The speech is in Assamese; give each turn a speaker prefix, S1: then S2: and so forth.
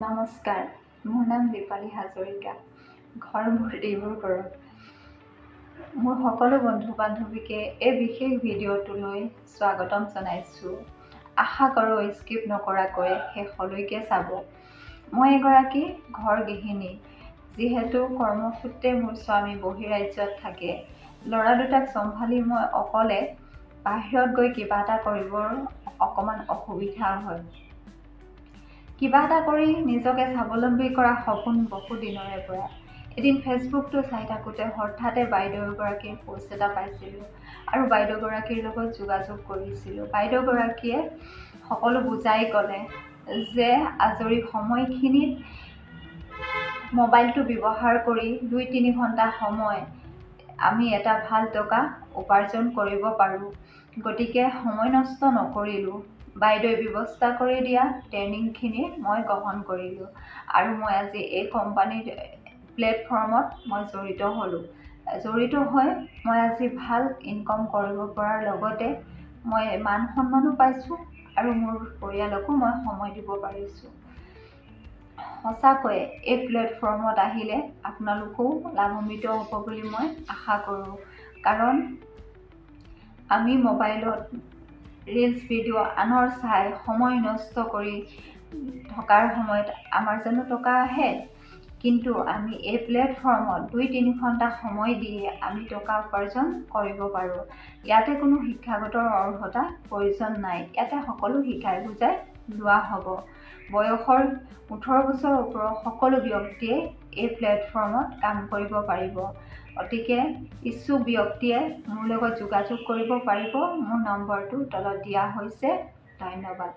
S1: নমস্কাৰ, মোৰ নাম দীপালী হাজৰিকা। ঘৰ মোৰ দেৱৰ ঘৰত। মোৰ সকলো বন্ধু-বান্ধৱীকে এই বিশেষ ভিডিঅ'টোলৈ স্বাগতম জনাইছোঁ। আশা কৰোঁ স্কিপ নকৰাকৈ শেষলৈকে চাব। মই এগৰাকী ঘৰ গৃহিণী। যিহেতু কৰ্মসূত্ৰে মোৰ স্বামী বহিৰাজ্যত থাকে, ল'ৰা দুটাক চম্ভালি মই অকলে বাহিৰত গৈ কিবা এটা কৰিবৰ অকণমান অসুবিধা হয়। কিবা এটা কৰি নিজকে স্বাৱলম্বী কৰা সপোন বহু দিনৰে পৰা। এদিন ফেচবুকটো চাই থাকোঁতে হঠাতে বাইদেউ এগৰাকীৰ পোষ্ট এটা পাইছিলোঁ আৰু বাইদেউগৰাকীৰ লগত যোগাযোগ কৰিছিলোঁ। বাইদেউগৰাকীয়ে সকলো বুজাই ক'লে যে আজৰি সময়খিনিত মোবাইলটো ব্যৱহাৰ কৰি ২-৩ ঘণ্টা সময় আমি এটা ভাল টকা উপাৰ্জন কৰিব পাৰোঁ। গতিকে সময় নষ্ট নকৰিলোঁ। বাইদেৱে ব্যৱস্থা কৰি দিয়া ট্ৰেইনিংখিনি মই গ্ৰহণ কৰিলোঁ আৰু মই আজি এই কোম্পানীৰ প্লেটফৰ্মত মই জড়িত হ'লোঁ। জড়িত হৈ মই আজি ভাল ইনকাম কৰিব পৰাৰ লগতে মই মান সন্মানো পাইছোঁ আৰু মোৰ পৰিয়ালকো মই সময় দিব পাৰিছোঁ। সঁচাকৈয়ে এই প্লেটফৰ্মত আহিলে আপোনালোকেও লাভান্বিত হ'ব বুলি মই আশা কৰোঁ। কাৰণ আমি মোবাইলত ৰিলছ ভিডিঅ' আনৰ চাই সময় নষ্ট কৰি থকাৰ সময়ত আমাৰ জানো টকা আহে? কিন্তু আমি এই প্লেটফৰ্মত ২-৩ ঘণ্টা সময় দিয়ে আমি টকা উপাৰ্জন কৰিব পাৰোঁ। ইয়াতে কোনো শিক্ষাগত অৰ্হতা প্ৰয়োজন নাই। ইয়াতে সকলো শিকাই বুজাই লোৱা হ'ব। বয়সৰ ১৮ বছৰৰ ওপৰৰ সকলো ব্যক্তিয়ে এই প্লেটফৰ্মত কাম কৰিব পাৰিব। গতিকে ইচ্ছুক ব্যক্তিয়ে মোৰ লগত যোগাযোগ কৰিব পাৰিব। মোৰ নম্বৰটো তলত দিয়া হৈছে। ধন্যবাদ।